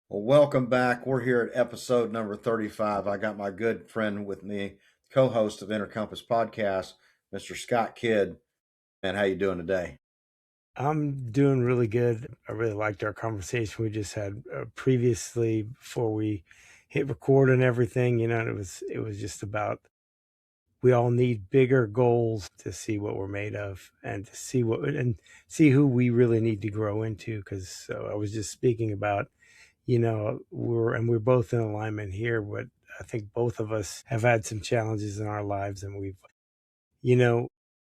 Well, welcome back. We're here at episode number 35. I got my good friend with me, co-host of Intercompass Podcast, Mr. Scott Kidd. Man, how you doing today? I'm doing really good. I really liked our conversation we just had previously before we hit record and everything. And it was just about we all need bigger goals to see what we're made of and to see who we really need to grow into. Because I was just speaking about we're both in alignment here, but I think both of us have had some challenges in our lives, and you know,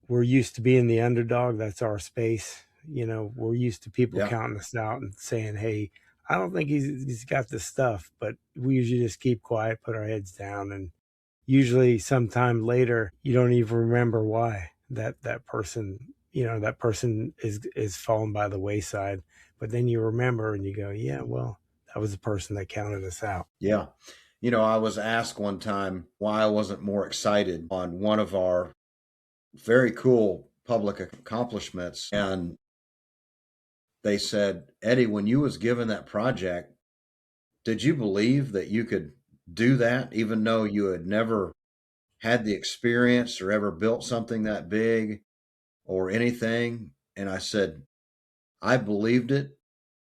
we're used to being the underdog. That's our space. We're used to people Yeah, counting us out and saying, "Hey, I don't think he's got the stuff." But we usually just keep quiet, put our heads down, and usually sometime later, you don't even remember why that person is fallen by the wayside. But then you remember and you go, "Yeah, well, that was the person that counted us out." yeah. I was asked one time why I wasn't more excited on one of our very cool public accomplishments. And they said, Eddie, when you was given that project, did you believe that you could do that even though you had never had the experience or ever built something that big or anything? And I said, I believed it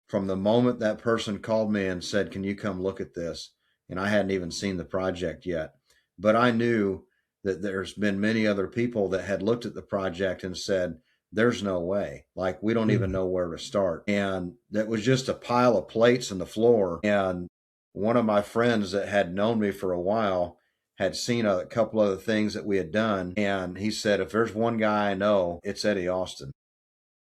from the moment that person called me and said, can you come look at this? And I hadn't even seen the project yet. But I knew that there's been many other people that had looked at the project and said, there's no way. Like, we don't even Mhm. know where to start. And that was just a pile of plates on the floor. And one of my friends that had known me for a while had seen a couple other things that we had done. And he said, if there's one guy I know, it's Eddie Austin.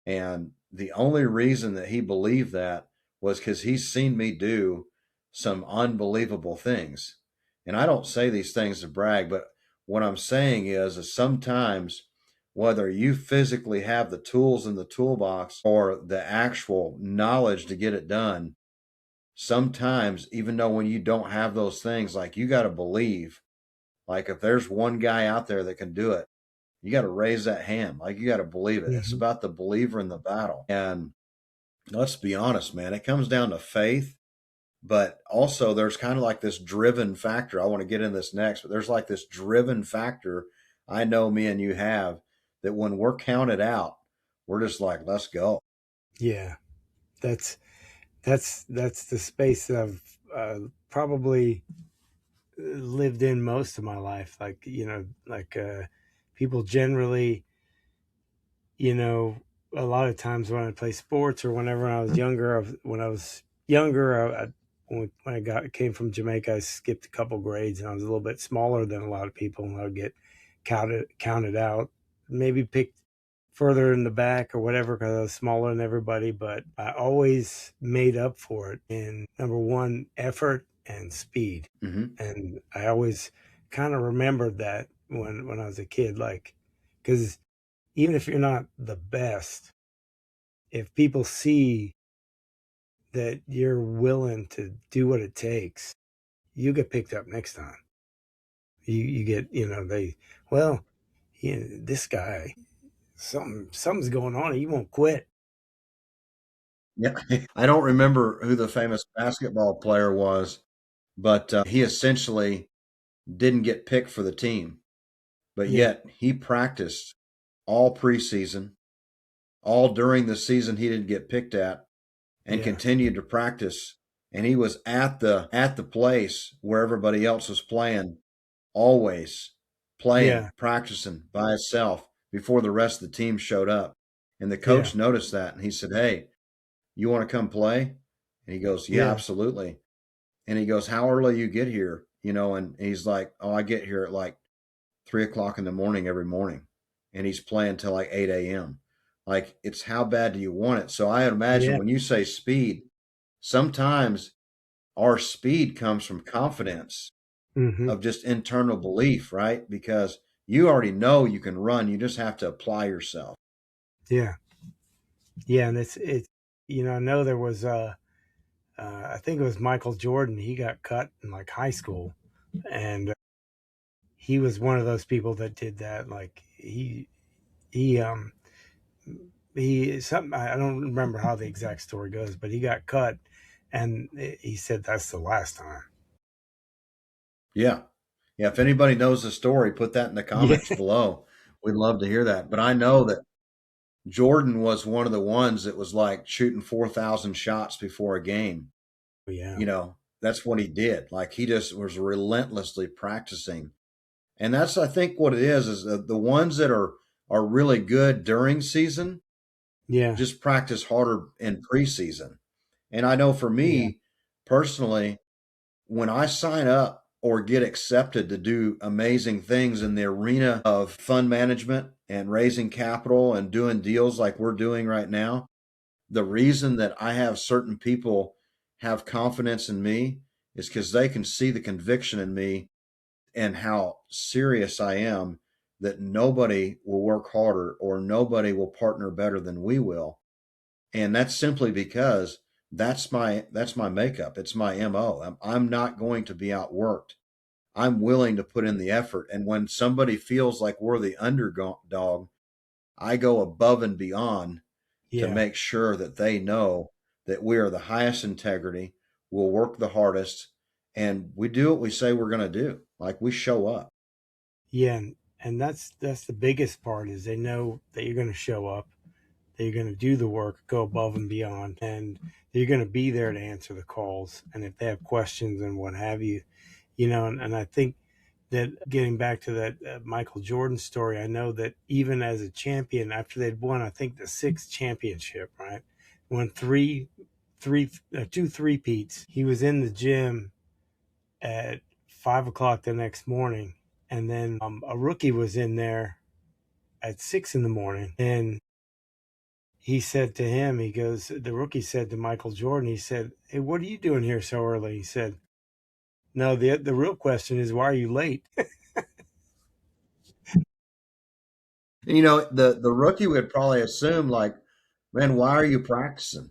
And the only reason that he believed that was because he's seen me do some unbelievable things. And I don't say these things to brag, but what I'm saying is sometimes whether you physically have the tools in the toolbox or the actual knowledge to get it done, sometimes even though when you don't have those things, like, you got to believe, like, if there's one guy out there that can do it, you got to raise that hand. Like, you got to believe it. It's Mhm. about the believer in the battle. And let's be honest, man, it comes down to faith, but also there's kind of like this driven factor. I want to get in this next, but there's like this driven factor I know me and you have, that when we're counted out, we're just like, let's go. Yeah, that's that's the space that I've probably lived in most of my life. People generally, you know, a lot of times when I play sports or whenever I was younger, when I was younger, when I came from Jamaica, I skipped a couple grades and I was a little bit smaller than a lot of people, and I would get counted out, maybe picked further in the back or whatever because I was smaller than everybody. But I always made up for it in number one, effort and speed. Mm-hmm. And I always kind of remembered that when I was a kid, like, because even if you're not the best, if people see that you're willing to do what it takes, you get picked up next time. You get, well, this guy, something's going on. He won't quit. Yeah. I don't remember who the famous basketball player was, but he essentially didn't get picked for the team, but Yeah, yet he practiced all preseason, all during the season he didn't get picked at, and yeah, continued to practice. And he was at the place where everybody else was playing, always playing, yeah, practicing by himself before the rest of the team showed up. And the yeah, coach noticed that and he said, hey, you want to come play? And he goes, yeah, yeah, absolutely. And he goes, how early you get here? And he's like, oh, I get here at like 3 o'clock in the morning every morning. And he's playing till like 8 a.m. Like, it's how bad do you want it? So I imagine yeah. when you say speed, sometimes our speed comes from confidence Hmm. of just internal belief, right? Because you already know you can run, you just have to apply yourself. Yeah, yeah. And I know there was, I think it was Michael Jordan. He got cut in like high school, and he was one of those people that did that. Like he he something I don't remember how the exact story goes, but he got cut, And he said that's the last time. Yeah. Yeah. If anybody knows the story, put that in the Yeah. comments below. We'd love to hear that. But I know that Jordan was one of the ones that was like shooting 4,000 shots before a game. Yeah. You know, that's what he did. Like he just was relentlessly practicing. And that's, I think, what it is the ones that are really good during season Yeah. just practice harder in preseason. And I know for Yeah. me personally, when I sign up or get accepted to do amazing things in the arena of fund management and raising capital and doing deals like we're doing right now, the reason that I have certain people have confidence in me is because they can see the conviction in me and how serious I am that nobody will work harder or nobody will partner better than we will. And that's simply because that's my makeup. It's my MO. I'm not going to be outworked. I'm willing to put in the effort. And when somebody feels like we're the underdog, I go above and beyond to Yeah. make sure that they know that we are the highest integrity, we'll work the hardest, and we do what we say we're going to do. Like we show up. Yeah. And that's the biggest part is they know that you're going to show up, that you're going to do the work, go above and beyond, and you're going to be there to answer the calls. And if they have questions and what have you, and I think that getting back to that Michael Jordan story, I know that even as a champion, after they'd won, I think the sixth championship, right? Won two three-peats. He was in the gym at 5 o'clock the next morning. And then a rookie was in there at 6 in the morning. And he said to him, he goes, the rookie said to Michael Jordan, he said, "Hey, what are you doing here so early?" He said, "No, the real question is, why are you late?" And, you know, the rookie would probably assume like, man, why are you practicing?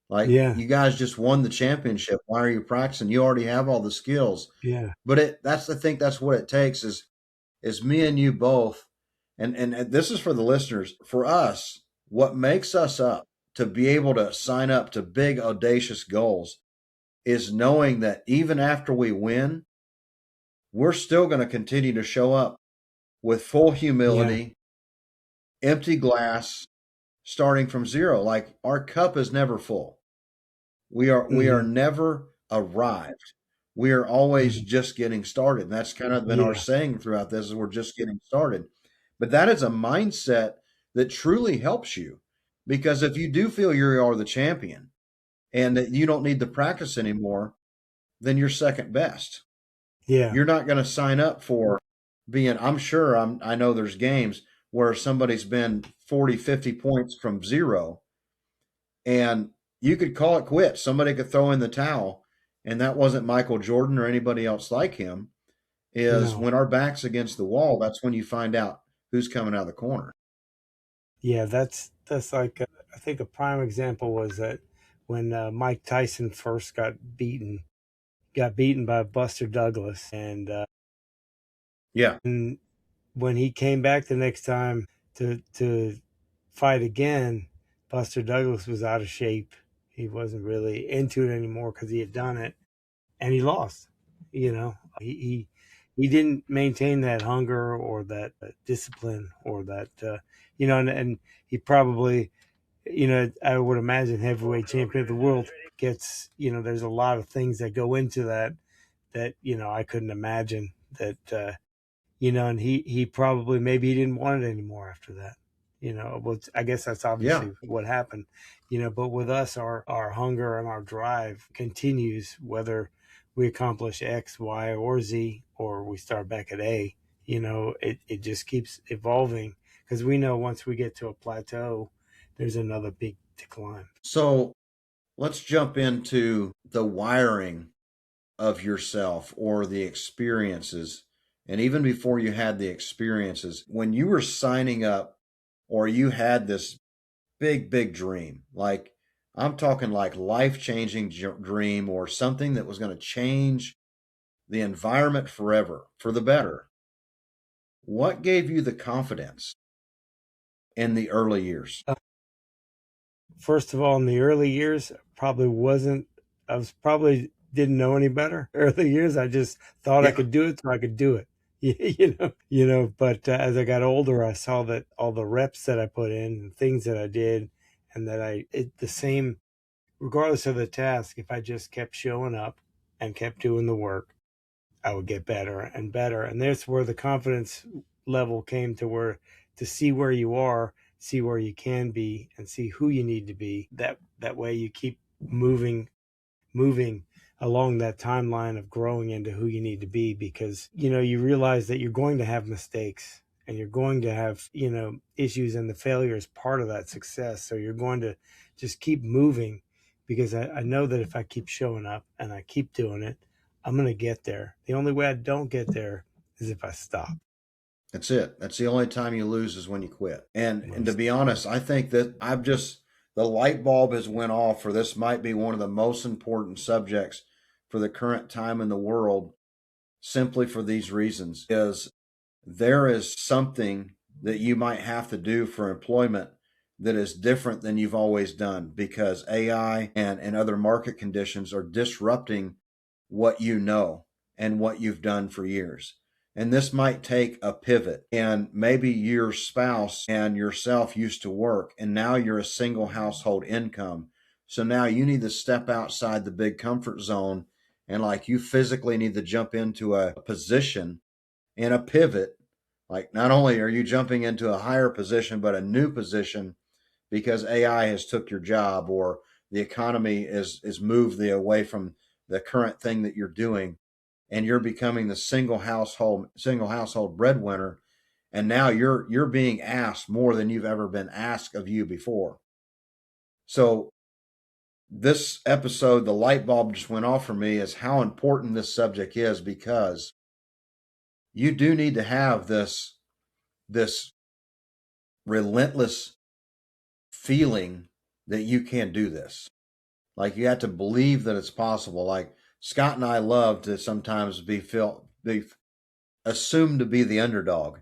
Like Yeah. you guys just won the championship. Why are you practicing? You already have all the skills. Yeah. But that's I think that's what it takes is me and you both. And this is for the listeners. For us, what makes us up to be able to sign up to big audacious goals is knowing that even after we win, we're still going to continue to show up with full Yeah. humility, empty glass, starting from zero. Like our cup is never full. We are Hmm. never arrived. We are always Hmm. just getting started. And that's kind of been our Yeah. saying throughout this is we're just getting started. But that is a mindset that truly helps you because if you do feel you are the champion and that you don't need to practice anymore, then you're second best. Yeah. You're not going to sign up for being, I'm sure I know there's games where somebody's been 40, 50 points from zero and you could call it quits. Somebody could throw in the towel, and that wasn't Michael Jordan or anybody else like him. Is No. when our back's against the wall, that's when you find out who's coming out of the corner. Yeah. That's like I think a prime example was that when Mike Tyson first got beaten by Buster Douglas, Yeah, and when he came back the next time to fight again, Buster Douglas was out of shape. He wasn't really into it anymore because he had done it, and he lost. He didn't maintain that hunger or that discipline or that and he probably I would imagine heavyweight champion of the world gets there's a lot of things that go into that I couldn't imagine that and he probably maybe he didn't want it anymore after that. Well, I guess that's yeah. obviously what happened. But with us, our hunger and our drive continues whether we accomplish X, Y, or Z, or we start back at A. It just keeps evolving because we know once we get to a plateau, there's another big to climb. So let's jump into the wiring of yourself or the experiences. And even before you had the experiences, when you were signing up or you had this big, big dream, like I'm talking like life changing dream or something that was going to change the environment forever for the better. What gave you the confidence in the early years? First of all, in the early years, probably wasn't I was probably didn't know any better early years. I just thought I Yeah, could do it, so I could do it. You know. But as I got older, I saw that all the reps that I put in, and things that I did, and that the same, regardless of the task. If I just kept showing up and kept doing the work, I would get better and better. And that's where the confidence level came to, where to see where you are, see where you can be, and see who you need to be. That way you keep moving along that timeline of growing into who you need to be, because you realize that you're going to have mistakes, and you're going to have issues, and the failure is part of that success. So you're going to just keep moving, because I know that if I keep showing up and I keep doing it, I'm going to get there. The only way I don't get there is if I stop. that's it. That's the only time you lose is when you quit. And to Most. be honest, I think that the light bulb has went off for this might be one of the most important subjects for the current time in the world, simply for these reasons. Is there is something that you might have to do for employment that is different than you've always done, because AI and other market conditions are disrupting what you know and what you've done for years. And this might take a pivot. And maybe your spouse and yourself used to work, and now you're a single household income. So now you need to step outside the big comfort zone, and like you physically need to jump into a position and a pivot. Like not only are you jumping into a higher position, but a new position, because AI has took your job, or the economy is moved the away from the current thing that you're doing, and you're becoming the single household breadwinner, and now you're being asked more than you've ever been asked of you before. So this episode, the light bulb just went off for me, is how important this subject is, because you do need to have this relentless feeling that you can do this. Like you have to believe that it's possible. Like Scott and I love to sometimes be assumed to be the underdog,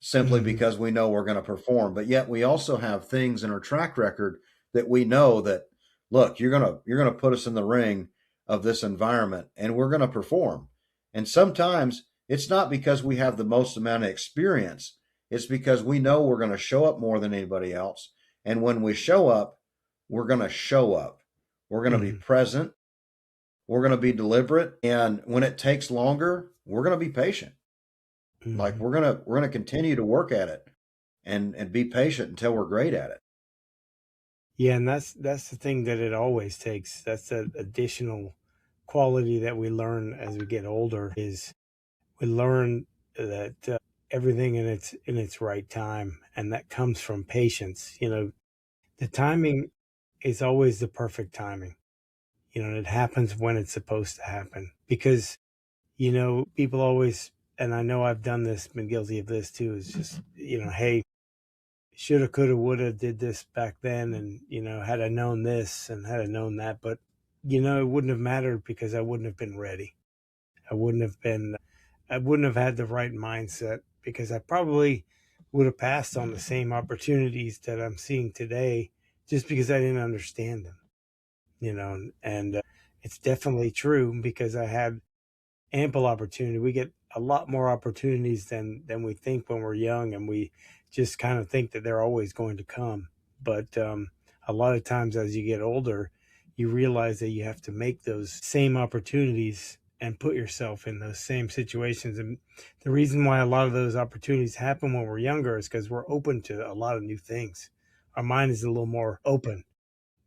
simply Hmm. because we know we're going to perform. But yet we also have things in our track record that we know that, look, you're gonna put us in the ring of this environment, and we're gonna perform. And sometimes it's not because we have the most amount of experience. It's because we know we're going to show up more than anybody else. And when we show up, we're going to show up. We're going to be Hmm. present. We're going to be deliberate. And when it takes longer, we're going to be patient. Like Hmm. we're gonna continue to work at it, and be patient until we're great at it. Yeah, and that's the thing that it always takes. That's that additional quality that we learn as we get older, is we learn that everything in its right time, and that comes from patience. The timing is always the perfect timing. It happens when it's supposed to happen, because people always, and I know I've done this, been guilty of this too, is just hey, shoulda, coulda, woulda, did this back then, and had I known this and had I known that. But it wouldn't have mattered, because I wouldn't have been ready. I wouldn't have had the right mindset, because I probably would have passed on the same opportunities that I'm seeing today, just because I didn't understand them. And it's definitely true, because I had ample opportunity. We get a lot more opportunities than we think when we're young, and we just kind of think that they're always going to come. But a lot of times, as you get older, you realize that you have to make those same opportunities and put yourself in those same situations. And the reason why a lot of those opportunities happen when we're younger is because we're open to a lot of new things. Our mind is a little more open.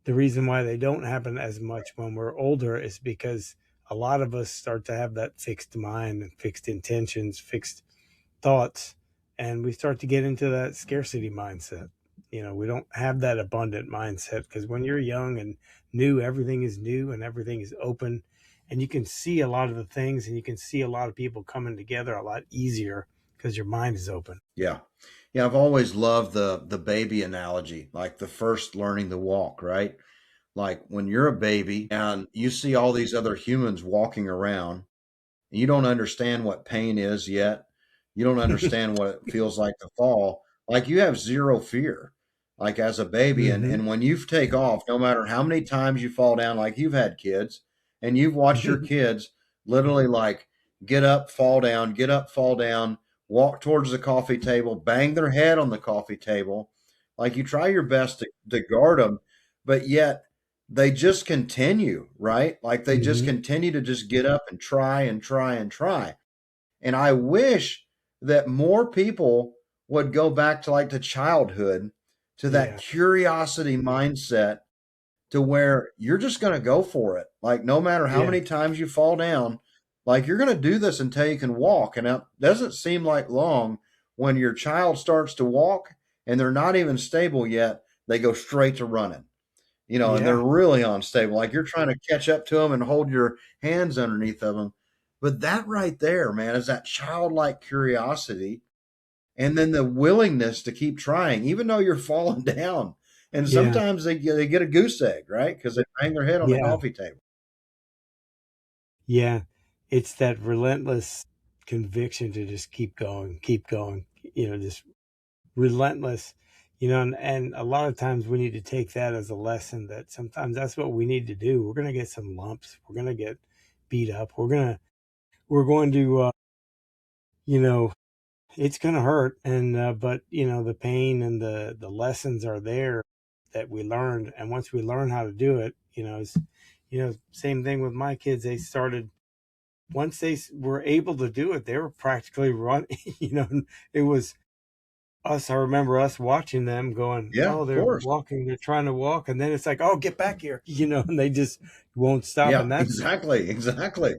The reason why they don't happen as much when we're older is because a lot of us start to have that fixed mind and fixed intentions, fixed thoughts, and we start to get into that scarcity mindset. We don't have that abundant mindset, because when you're young and new, everything is new and everything is open, and you can see a lot of the things, and you can see a lot of people coming together a lot easier because your mind is open. Yeah, yeah. I've always loved the baby analogy, like the first learning to walk. Right, like when you're a baby and you see all these other humans walking around, and you don't understand what pain is yet. You don't understand what it feels like to fall. Like you have zero fear, like as a baby. And Hmm. and when you take off, no matter how many times you fall down, like you've had kids, And you've watched your kids literally like get up, fall down, get up, fall down, walk towards the coffee table, bang their head on the coffee table. Like you try your best to guard them, but yet they just continue, right? Like they just Hmm. continue to just get up and try and try and try. And I wish that more people would go back to like to childhood, to that Yeah. curiosity mindset to where you're just going to go for it. Like no matter how Yeah. many times you fall down, like you're going to do this until you can walk. And it doesn't seem like long when your child starts to walk and they're not even stable yet, they go straight to running. And they're Yeah. really unstable. Like you're trying to catch up to them and hold your hands underneath of them. But that right there, man, is that childlike curiosity and then the willingness to keep trying, even though you're falling down. And Yeah. sometimes they get a goose egg, right? Because they bang their head on the Yeah. coffee table. Yeah. It's that relentless conviction to just keep going, just relentless, and a lot of times we need to take that as a lesson that sometimes that's what we need to do. We're going to get some lumps. We're going to get beat up. We're going to, you know, it's going to hurt. But, the pain and the lessons are there that we learned. And once we learn how to do it, same thing with my kids. They started, once they were able to do it, they were practically running, it was, I remember us watching them going, Yeah, oh, of they're course. walking, they're trying to walk. And then it's like, oh, get back here, and they just won't stop. Yeah, And that's exactly, exactly.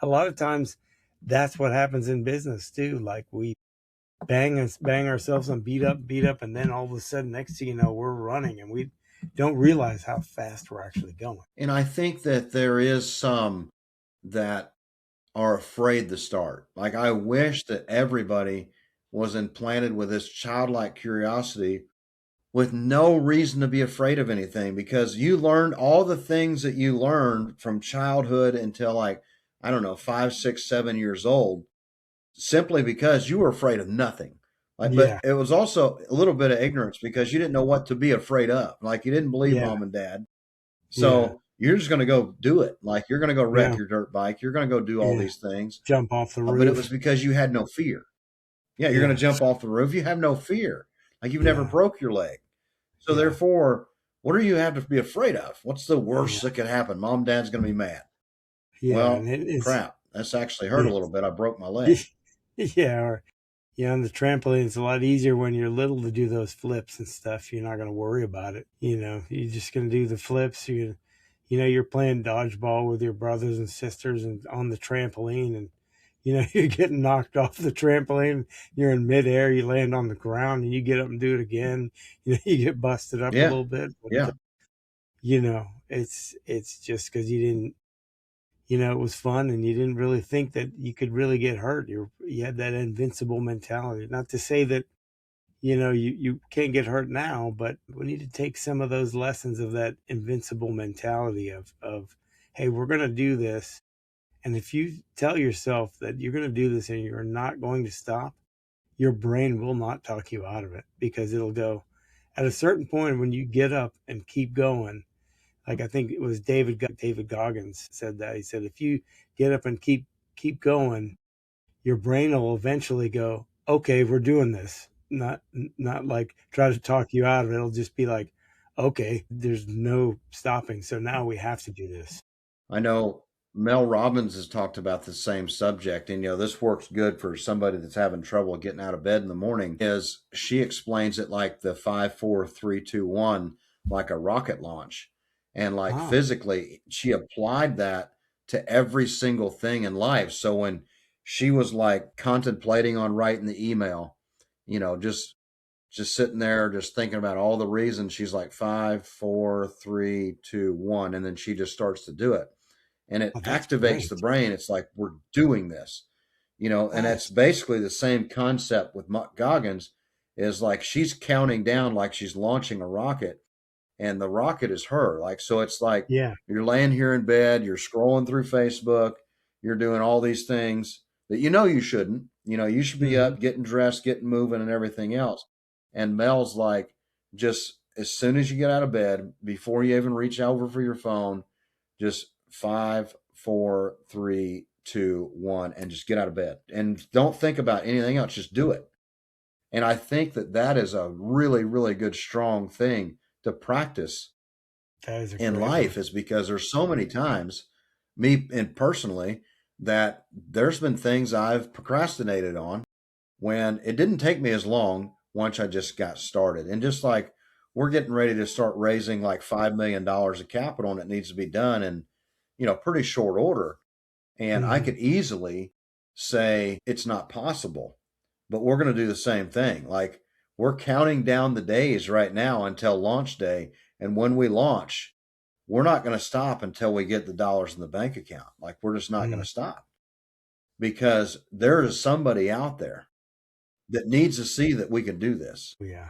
a lot of times that's what happens in business too. Like we bang ourselves and beat up. And then all of a sudden, next thing you know, we're running and we don't realize how fast we're actually going. And I think that there is some that are afraid to start. Like I wish that everybody was implanted with this childlike curiosity with no reason to be afraid of anything because you learned all the things that you learned from childhood until like, I don't know, 5, 6, 7 years old, simply because you were afraid of nothing. Like, but Yeah. it was also a little bit of ignorance because you didn't know what to be afraid of. Like you didn't believe Yeah. mom and dad. Yeah. So you're just going to go do it. Like you're going to go wreck Yeah. your dirt bike. You're going to go do all Yeah. these things. Jump off the But it was roof. because you had no fear. Yeah, you're going Yeah. to jump off the roof. You have no fear. Like you've never Yeah. broke your leg. So Yeah. therefore, what do you have to be afraid of? What's the worst Yeah. that could happen? Mom, dad's going to be mad. Yeah. And Well, it is, crap. That's actually hurt a yeah. little bit. I broke my leg. Yeah. Or, on the trampoline, it's a lot easier when you're little to do those flips and stuff. You're not going to worry about it. You're just going to do the flips. You're playing dodgeball with your brothers and sisters and on the trampoline, and you're getting knocked off the trampoline. You're in midair. You land on the ground, and you get up and do it again. You get busted up a Yeah. little bit, but Yeah. it's just because you didn't. It was fun, and you didn't really think that you could really get hurt. You had that invincible mentality. Not to say that you can't get hurt now, but we need to take some of those lessons of that invincible mentality of hey, we're going to do this. And if you tell yourself that you're going to do this and you're not going to stop, your brain will not talk you out of it, because it'll go at a certain point when you get up and keep going. Like I think it was David Goggins said that. He said if you get up and keep going, your brain will eventually go, okay, we're doing this. Not like try to talk you out of it. It'll just be like, okay, there's no stopping. So now we have to do this. I know Mel Robbins has talked about the same subject, and this works good for somebody that's having trouble getting out of bed in the morning. Is she explains it like the 5, 4, 3, 2, 1, like a rocket launch, and like Oh, physically, she applied that to every single thing in life. So when she was like contemplating on writing the email, just sitting there, just thinking about all the reasons, she's like 5, 4, 3, 2, 1, and then she just starts to do it and it oh, that's activates the great. brain. It's like we're doing this, and it's That's basically the same concept with Goggins. Is like she's counting down like she's launching a rocket, and the rocket is her. Like so, it's like yeah. you're laying here in bed, you're scrolling through Facebook, you're doing all these things that you shouldn't. You should be Hmm. up, getting dressed, getting moving, and everything else. And Mel's like, just as soon as you get out of bed, before you even reach over for your phone, just 5, 4, 3, 2, 1, and just get out of bed. And don't think about anything else. Just do it. And I think that that is a really, really good, strong thing to practice That is a in great one. life, is because there's so many times, me and personally, that there's been things I've procrastinated on when it didn't take me as long once I just got started. And just like we're getting ready to start raising like $5 million of capital, and it needs to be done in, pretty short order. And I Hmm. could easily say it's not possible, but we're going to do the same thing. Like, we're counting down the days right now until launch day. And when we launch, we're not going to stop until we get the dollars in the bank account. Like, we're just not going Mm. to stop, because there is somebody out there that needs to see that we can do this. Yeah.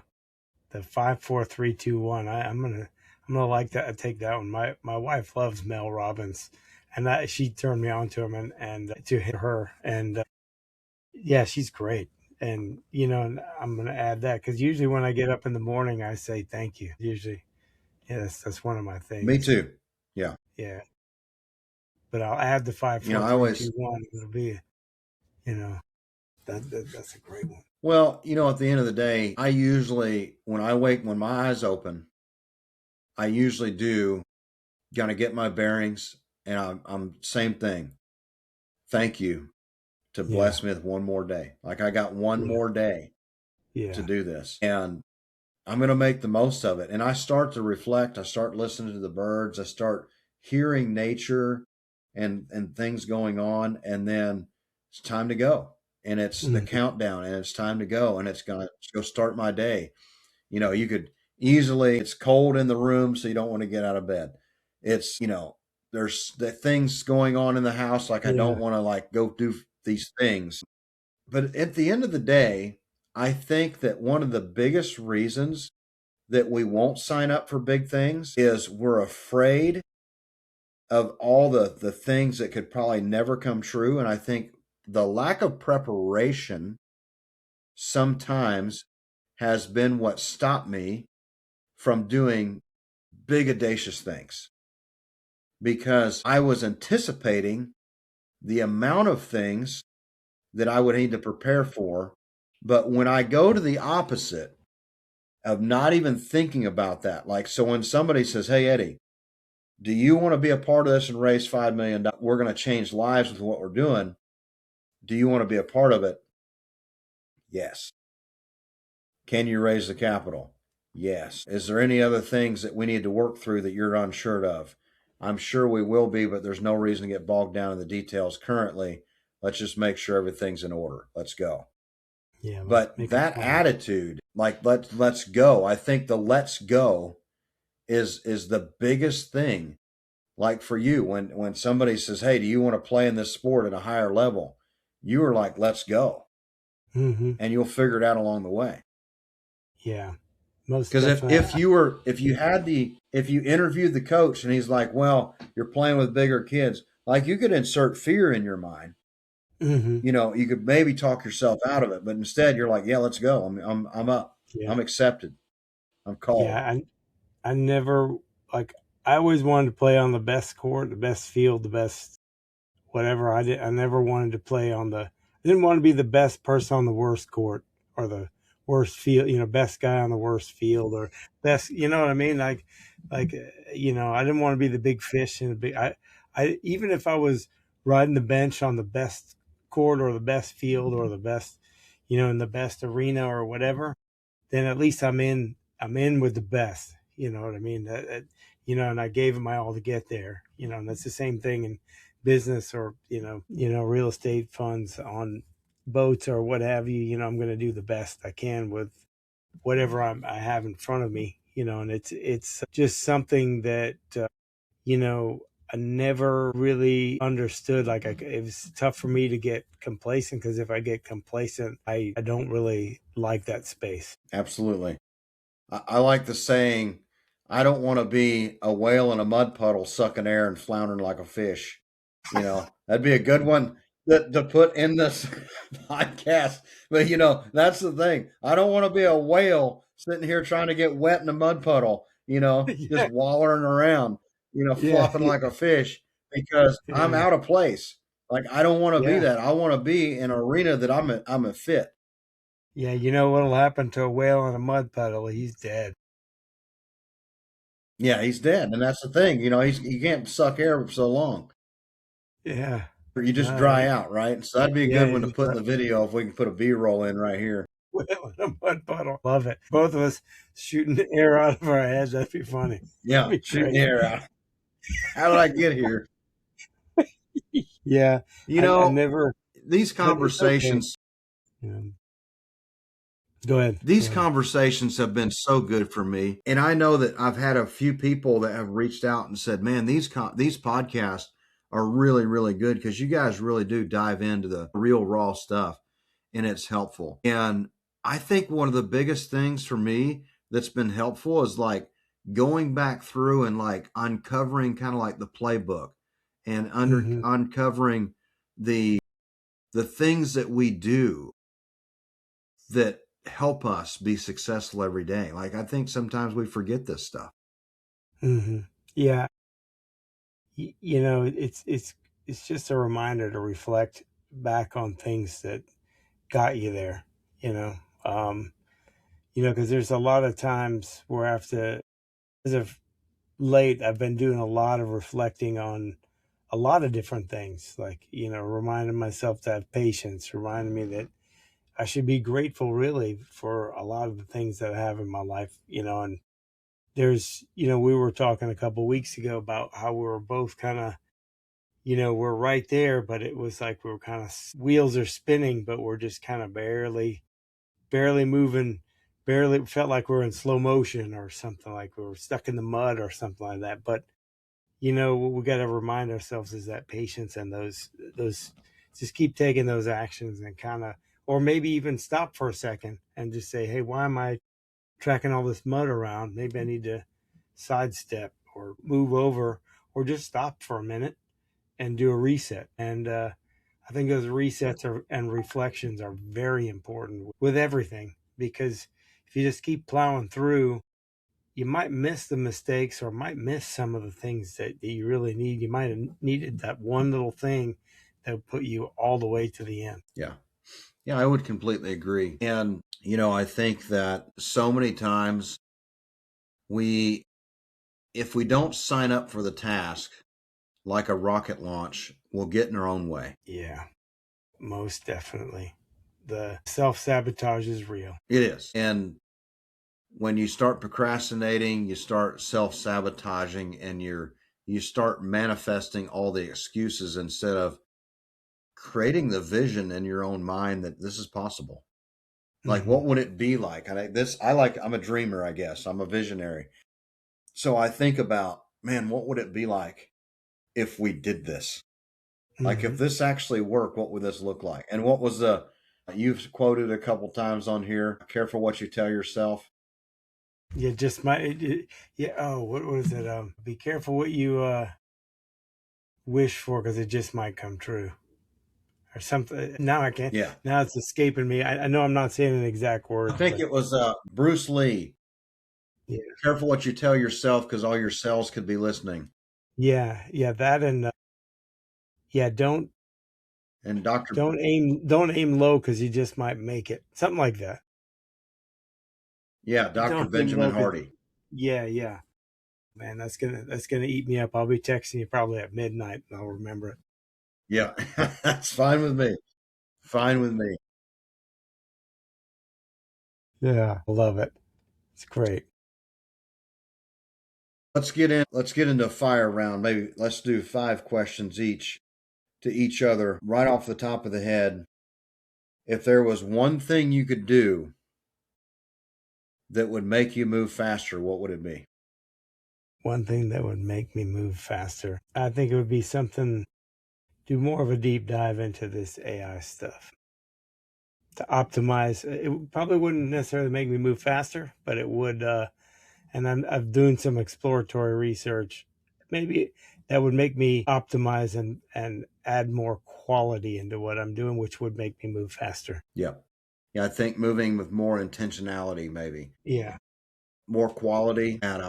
The 5, 4, 3, 2, 1. I'm gonna like that. I take that one. My wife loves Mel Robbins, and she turned me on to him and to her. And yeah, she's great. And and I'm gonna add that because usually when I get up in the morning, I say thank you. Usually, yeah, that's one of my Me things. too. Yeah. Yeah, but I'll add the five, four, I three, always, two, one. It'll be you know that's a great one. well, at the end of the day, I usually, when my eyes open, I usually do kind of get my bearings, and I'm same thing. Thank you to Yeah, bless me with one more day. Like, I got one yeah, more day to yeah. do this, and I'm going to make the most of it. And I start to reflect. I start listening to the birds. I start hearing nature and things going on. And then it's time to go. And it's the Hmm. countdown, and it's time to go. And it's going to go start my day. You could easily, it's cold in the room, so you don't want to get out of bed. It's, there's the things going on in the house. Like, I don't Yeah. want to like go do these things. But at the end of the day, I think that one of the biggest reasons that we won't sign up for big things is we're afraid of all the things that could probably never come true. And I think the lack of preparation sometimes has been what stopped me from doing big, audacious things, because I was anticipating the amount of things that I would need to prepare for. But when I go to the opposite of not even thinking about that, like, so when somebody says, "Hey, Eddie, do you want to be a part of this and raise $5 million? We're going to change lives with what we're doing. Do you want to be a part of it?" Yes. Can you raise the capital? Yes. Is there any other things that we need to work through that you're unsure of? I'm sure we will be, but there's no reason to get bogged down in the details currently. Let's just make sure everything's in order. Let's go. Yeah, let's But make a that plan. attitude, like, let's go. I think the let's go is the biggest thing. Like, for you, when somebody says, "Hey, do you want to play in this sport at a higher level?" You are like, "Let's go," Hmm. and you'll figure it out along the way. Yeah, most Because if definitely. if you were if you interviewed the coach and he's like, "Well, you're playing with bigger kids," like, you could insert fear in your mind. Hmm. You could maybe talk yourself out of it, but instead you're like, "Yeah, let's go. I'm up. Yeah, I'm accepted. I'm called." yeah. I never like. I always wanted to play on the best court, the best field, the best whatever. I never wanted to play on the. I didn't want to be the best person on the worst court or the worst field. Best guy on the worst field or best. You know what I mean? I didn't want to be the big fish in the big. I even if I was riding the bench on the best court or the best field or the best, in the best arena or whatever, then at least I'm in with the best. You know what I mean? And I gave it my all to get there. And that's the same thing in business or real estate funds on boats or what have you. I'm going to do the best I can with whatever I have in front of me. And it's just something that you know I never really understood. It was tough for me to get complacent because if I get complacent, I don't really like that space. Absolutely. I like the saying, "I don't want to be a whale in a mud puddle sucking air and floundering like a fish." That'd be a good one to put in this podcast. But, that's the thing. I don't want to be a whale sitting here trying to get wet in a mud puddle, just Yeah, wallering around, yeah, flopping like a fish. because I'm Yeah. out of place. Like, I don't wanna be Yeah. that. I wanna be in an arena that I'm a fit. Yeah. You know what'll happen to a whale in a mud puddle? He's dead. Yeah, he's dead, and that's the thing, he can't suck air for so long. Yeah. Or you just No, dry out, right? So that'd be a yeah, good you one to just put in the video if we can put a B-roll in right here. whale in a mud puddle. Love it. Both of us shooting the air out of our heads. That'd be funny. That'd Yeah, be shooting the great. air out. How did I get here? Yeah. You I know, never, these but it's okay. conversations Yeah. Go ahead. Go these ahead. conversations have been so good for me. And I know that I've had a few people that have reached out and said, "Man, these podcasts are really really good because you guys really do dive into the real raw stuff and it's helpful." And I think one of the biggest things for me that's been helpful is like going back through and like uncovering kind of like the playbook and Hmm. uncovering the things that we do that help us be successful every day. Like, I think sometimes we forget this stuff. Hmm. Yeah. You know, it's just a reminder to reflect back on things that got you there, you know. Um, because there's a lot of times where I have to, as of late, I've been doing a lot of reflecting on a lot of different things, like, reminding myself to have patience, reminding me that I should be grateful really for a lot of the things that I have in my life, and we were talking a couple weeks ago about how we were both kind of, we're right there, but it was like we were kind of wheels are spinning, but we're just kind of barely moving, barely felt like we're in slow motion or something, like we were stuck in the mud or something like that. But what we got to remind ourselves is that patience and those just keep taking those actions and kind of, or maybe even stop for a second and just say, hey, why am I tracking all this mud around? Maybe I need to sidestep or move over or just stop for a minute and do a reset. And I think those resets and reflections are very important with everything, because if you just keep plowing through, you might miss the mistakes or might miss some of the things that you really need. You might have needed that one little thing that would put you all the way to the end. Yeah. Yeah, I would completely agree. And, I think that so many times we, if we don't sign up for the task, like a rocket launch, we'll get in our own way. Yeah, most definitely. The self sabotage is real. It is. And when you start procrastinating, you start self sabotaging and you start manifesting all the excuses instead of creating the vision in your own mind that this is possible. Like, Hmm. what would it be like? I'm a dreamer, I guess. I'm a visionary. So I think about, man, what would it be like if we did this? Like, if Hmm. this actually worked, what would this look like? And what was you've quoted a couple times on here, careful what you tell yourself. Yeah, just yeah. Oh, what was it? Be careful what you wish for, because it just might come true, or something. Now I can't. Yeah. Now it's escaping me. I know I'm not saying an exact I words, think but it was Bruce Lee. yeah, Careful what you tell yourself because all your cells could be listening. yeah. That and yeah, And Dr. don't aim low, because you just might make it. Something like that. Yeah, Dr. Don't aim low, Benjamin 'cause Hardy. yeah. Man, that's gonna eat me up. I'll be texting you probably at midnight, and I'll remember it. Yeah, that's fine with me. Fine with me. Yeah, I love it. It's great. Let's get into a fire round. Maybe let's do 5 questions each to each other right off the top of the head. If there was one thing you could do that would make you move faster, what would it be? One thing that would make me move faster, I think it would be something, do more of a deep dive into this AI stuff to optimize. It probably wouldn't necessarily make me move faster, but it would. And I'm doing some exploratory research. Maybe that would make me optimize and add more quality into what I'm doing, which would make me move faster. Yeah. Yeah, I think moving with more intentionality, maybe Yeah. more quality at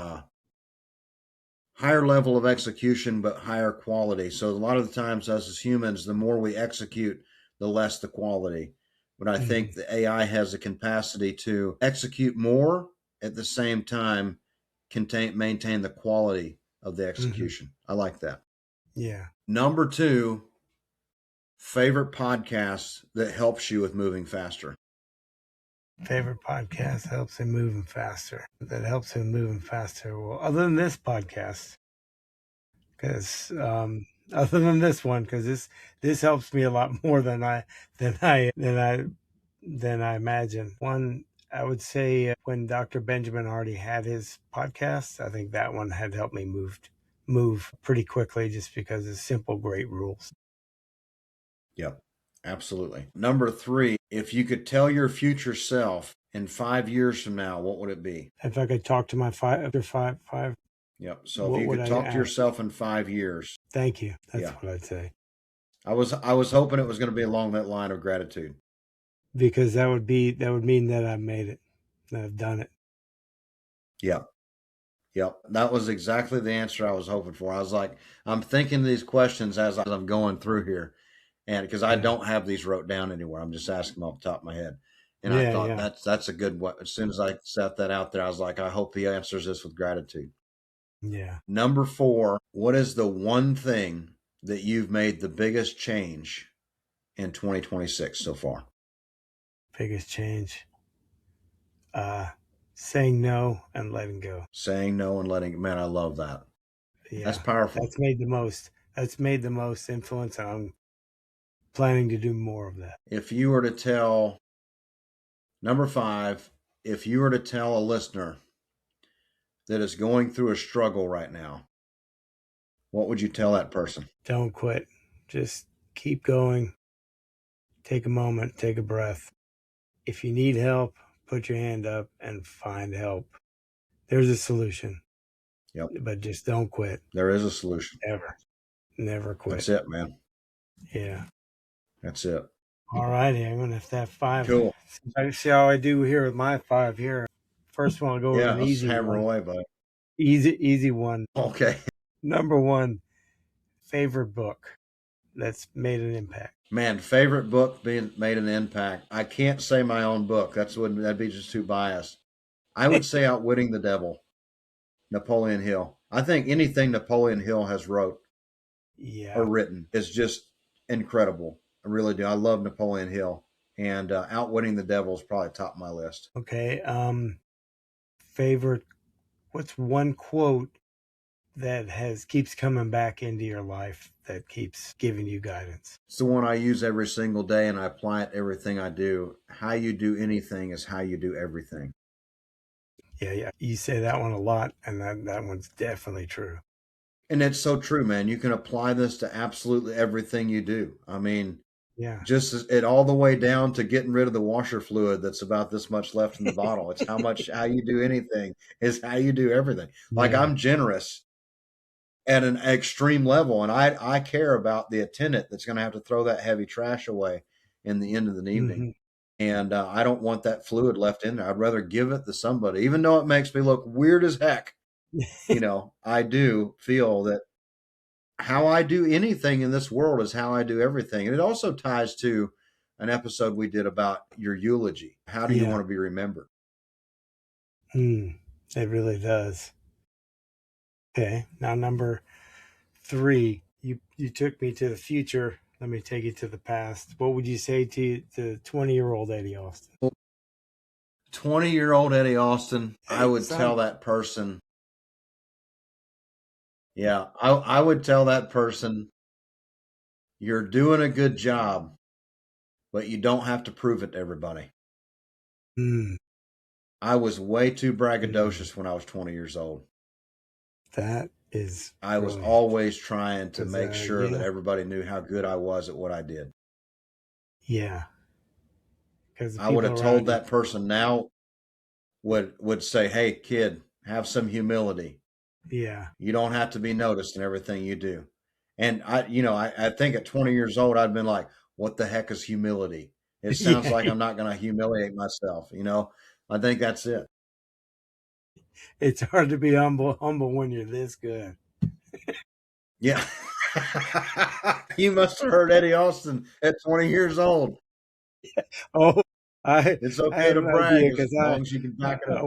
higher level of execution, but higher quality. So a lot of the times, us as humans, the more we execute, the less the quality. But I Mm-hmm. think the AI has the capacity to execute more at the same time, maintain the quality of the Mm-hmm. execution. I like that. Yeah. Number two, favorite podcast that helps you with moving faster. Favorite podcast helps him moving faster. That helps him moving faster. Well, other than this podcast, because other than this one, because this helps me a lot more than I imagine. One, I would say when Dr. Benjamin already had his podcast, I think that one had helped me move pretty quickly just because it's simple, great rules. Yep, absolutely. Number three, if you could tell your future self in 5 years from now, what would it be? If I could talk to my five, Yep. So if what you would could I talk to ask? yourself in 5 years, Thank you. That's yeah. what I'd say. I was hoping it was going to be along that line of gratitude. Because that would mean that I've made it, that I've done it. Yep. Yep. That was exactly the answer I was hoping for. I was like, I'm thinking these questions as I'm going through here. And because I Yeah. don't have these wrote down anywhere, I'm just asking them off the top of my head. And I Yeah. thought Yeah. that's a good one. As soon as I set that out there, I was like, I hope he answers this with gratitude. Yeah. Number four, what is the one thing that you've made the biggest change in 2026 so far? Biggest change. Uh, Saying no and letting go. Saying no and letting, man, I love that. That's Yeah. powerful. That's made the most. That's made the most influence, and I'm planning to do more of that. If you were to tell, number five, if you were to tell a listener that is going through a struggle right now, what would you tell that person? Don't quit. Just keep going. Take a moment. Take a breath. If you need help, put your hand up and find help. There's a solution, Yep, but just don't quit. there is a solution. Ever. Never That's quit. it, man. Yeah. That's it. All righty. I'm going to have five. Cool. See how I do here with my five here. First one, I'll go with Yeah, an let's easy hammer one. away, bud. Easy one. Okay. Number one, favorite book that's made an impact. Man, favorite book being made an impact. I can't say my own book. That'd be just too biased. I would say Outwitting the Devil, Napoleon Hill. I think anything Napoleon Hill has wrote or Yeah. written is just incredible. I really do. I love Napoleon Hill, and Outwitting the Devil is probably top of my list. Okay. Favorite. What's one quote that has keeps coming back into your life that keeps giving you guidance? It's the one I use every single day, and I apply it to everything I do. How you do anything is how you do everything. Yeah, yeah. You say that one a lot, and that one's definitely true. And it's so true, man. You can apply this to absolutely everything you do. I mean, Yeah. just it all the way down to getting rid of the washer fluid that's about this much left in the bottle. It's how you do anything is how you do everything. Like Yeah. I'm generous at an extreme level, and I care about the attendant that's going to have to throw that heavy trash away in the end of the evening. Hmm. And I don't want that fluid left in there. I'd rather give it to somebody, even though it makes me look weird as heck. I do feel that how I do anything in this world is how I do everything. And it also ties to an episode we did about your eulogy. How do you Yeah. want to be remembered? It really does. Okay. Now number three. You took me to the future. Let me take you to the past. What would you say to 20-year-old Eddie Austin? 20-year-old Eddie Austin, I Hey, would son. tell that person, yeah, I would tell that person, you're doing a good job, but you don't have to prove it to everybody. Mm, I was way too mm. braggadocious when I was 20 years old. That is I was brilliant. always trying to Because make sure that yeah, everybody knew how good I was at what I did. yeah. Because the I would people have told around you. that person now would say, "Hey, kid, have some humility. Yeah. You don't have to be noticed in everything you do." And I think at 20 years old, I'd been like, "What the heck is humility? It sounds Yeah. like I'm not going to humiliate myself." I think that's it. It's hard to be humble when you're this good. Yeah. You must have heard Eddie Austin at 20 years old. Oh, I It's I okay had to an brag idea as because long as you can back it I up.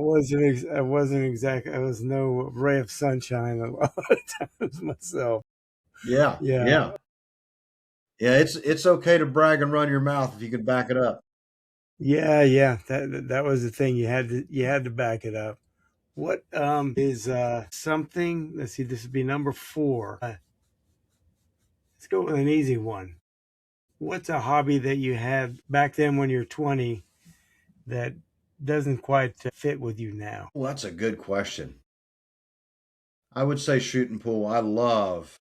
wasn't exactly, I was no ray of sunshine a lot of times myself. Yeah, Yeah, yeah. Yeah, it's okay to brag and run your mouth if you can back it up. yeah, yeah. That was the thing. You had to back it up. What is something? Let's see. This would be number four. Let's go with an easy one. What's a hobby that you had back then when you're 20 that doesn't quite fit with you now? Well, that's a good question. I would say shooting pool. I love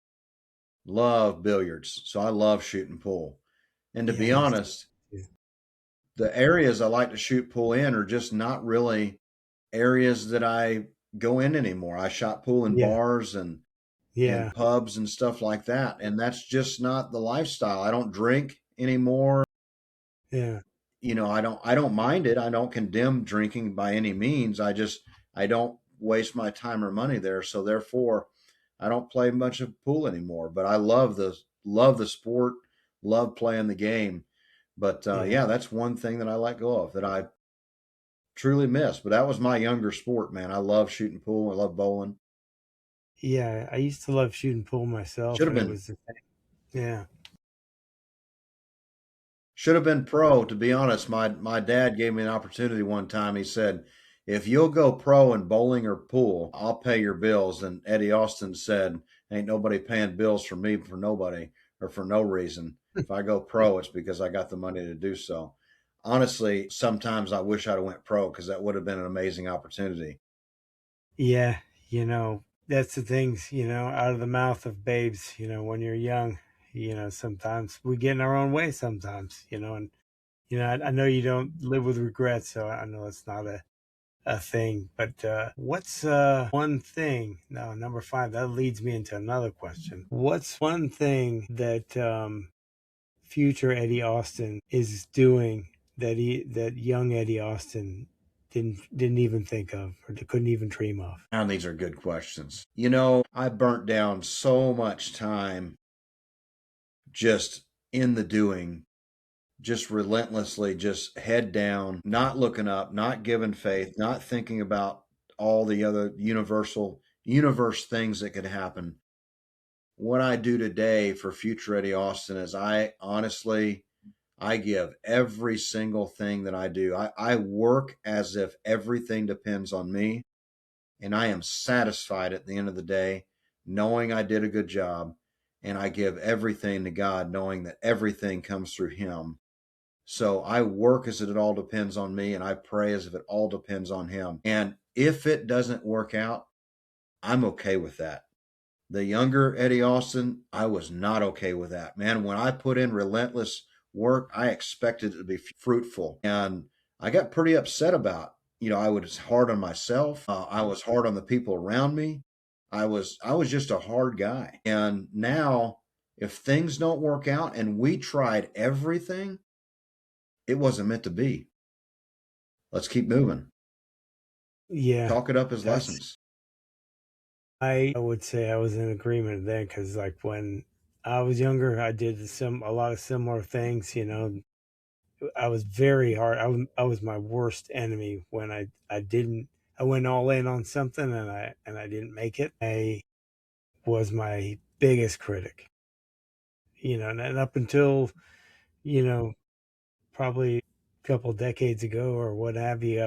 billiards, so I love shooting pool. And to Yeah, be I used to. honest, the areas I like to shoot pool in are just not really areas that I go in anymore. I shot pool in Yeah, bars and yeah, pubs and stuff like that, and that's just not the lifestyle. I don't drink anymore. yeah, I don't mind it. I don't condemn drinking by any means. I don't waste my time or money there. So therefore, I don't play much of pool anymore. But I love the sport, love playing the game. But yeah, yeah, that's one thing that I let go of that I truly miss. But that was my younger sport, man. I love shooting pool. I love bowling. yeah. I used to love shooting pool Should myself, have and it been was the thing. Yeah, Should have been pro, to be honest. My dad gave me an opportunity one time. He said, "If you'll go pro in bowling or pool, I'll pay your bills." And Eddie Austin said, "Ain't nobody paying bills for me for nobody or for no reason. If I go pro, it's because I got the money to do so." Honestly, sometimes I wish I'd have went pro because that would have been an amazing opportunity. yeah. That's the things. Out of the mouth of babes. When you're young, sometimes we get in our own way. Sometimes, and I know you don't live with regrets, so I know it's not a thing. But what's one thing? No, number five. That leads me into another question. What's one thing that future Eddie Austin is doing that young Eddie Austin didn't even think of or couldn't even dream of? And these are good questions. I burnt down so much time just in the doing, just relentlessly, just head down, not looking up, not giving faith, not thinking about all the other universe things that could happen. What I do today for future Eddie Austin is I give every single thing that I do. I work as if everything depends on me, and I am satisfied at the end of the day knowing I did a good job, and I give everything to God knowing that everything comes through him. So I work as if it all depends on me, and I pray as if it all depends on him. And if it doesn't work out, I'm okay with that. The younger Eddie Austin, I was not okay with that. Man, when I put in relentless work, I expected it to be fruitful. And I got pretty upset about, I was hard on myself. I was hard on the people around me. I was just a hard guy. And now if things don't work out and we tried everything, it wasn't meant to be. Let's keep moving. Yeah, Chalk it up as that's. lessons. I would say I was in agreement then because like when I was younger, I did a lot of similar things. I was very hard. I was my worst enemy when I didn't. I went all in on something and I didn't make it. I was my biggest critic. And up until you know probably a couple decades ago or what have you,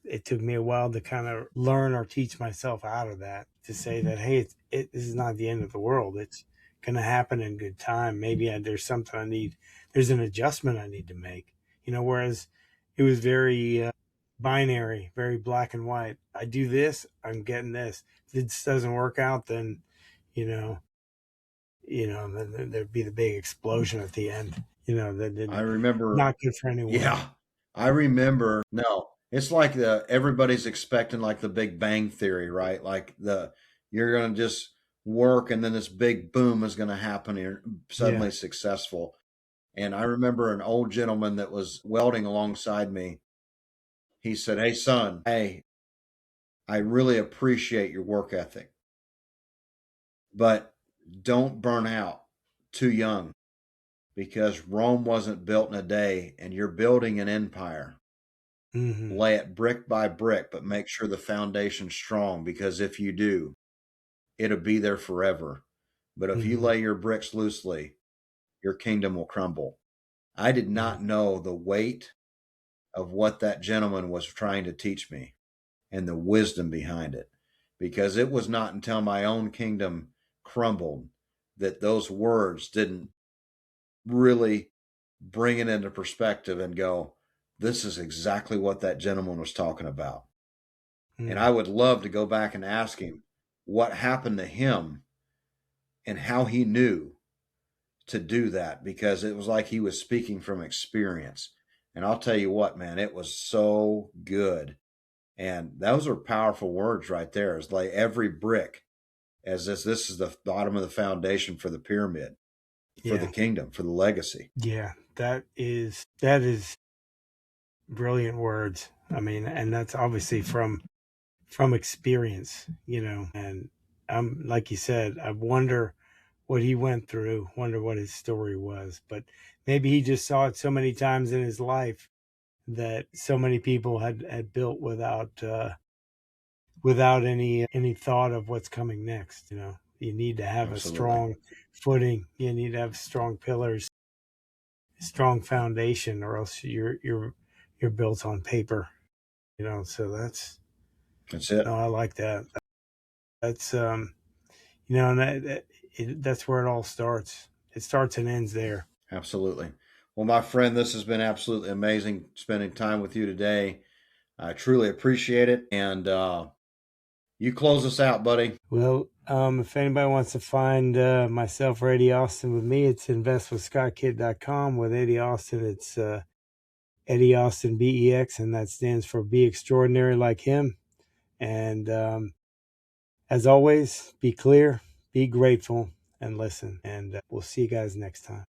it took me a while to kind of learn or teach myself out of that to say that, hey, this is not the end of the world. It's going to happen in good time. Maybe there's something there's an adjustment I need to make, whereas it was very binary, very black and white. I do this, I'm getting this. If this doesn't work out, then, you know, then there'd be the big explosion at the end, that I didn't, remember, not good for anyone. yeah, I remember. No, it's like everybody's expecting like the Big Bang Theory, right? Like you're going to just work and then this big boom is going to happen and you're Yeah. suddenly successful. And I remember an old gentleman that was welding alongside me. He said, "Hey, son, hey, I really appreciate your work ethic. But don't burn out too young, because Rome wasn't built in a day, and you're building an empire. Mm-hmm. Lay it brick by brick, but make sure the foundation's strong, because if you do, it'll be there forever. But if you Mm-hmm. lay your bricks loosely, your kingdom will crumble. I did Mm-hmm. not know the weight of what that gentleman was trying to teach me and the wisdom behind it, because it was not until my own kingdom crumbled that those words didn't really bring it into perspective and go, this is exactly what that gentleman was talking about. And Mm-hmm. I would love to go back and ask him what happened to him and how he knew to do that, because it was like he was speaking from experience. And I'll tell you what, man, it was so good. And those are powerful words right there. It's like every brick, as this is the bottom of the foundation for the pyramid, for the Yeah. kingdom, for the legacy. Yeah. That is brilliant words. I mean, and that's obviously from experience, and like you said, I wonder what he went through, wonder what his story was. But maybe he just saw it so many times in his life that so many people had built without any thought of what's coming next. You need to have a Absolutely. strong footing, you need to have strong pillars, strong foundation, or else you're built on paper. So that's That's it. no, I like that. That's and that's where it all starts. It starts and ends there. Absolutely. Well, my friend, this has been absolutely amazing spending time with you today. I truly appreciate it. And you close us out, buddy. Well, if anybody wants to find myself or Eddie Austin with me, it's investwithscottkid.com. With Eddie Austin, it's Eddie Austin BEX, and that stands for Be Extraordinary Like Him. And as always, be clear, be grateful, and listen. And we'll see you guys next time.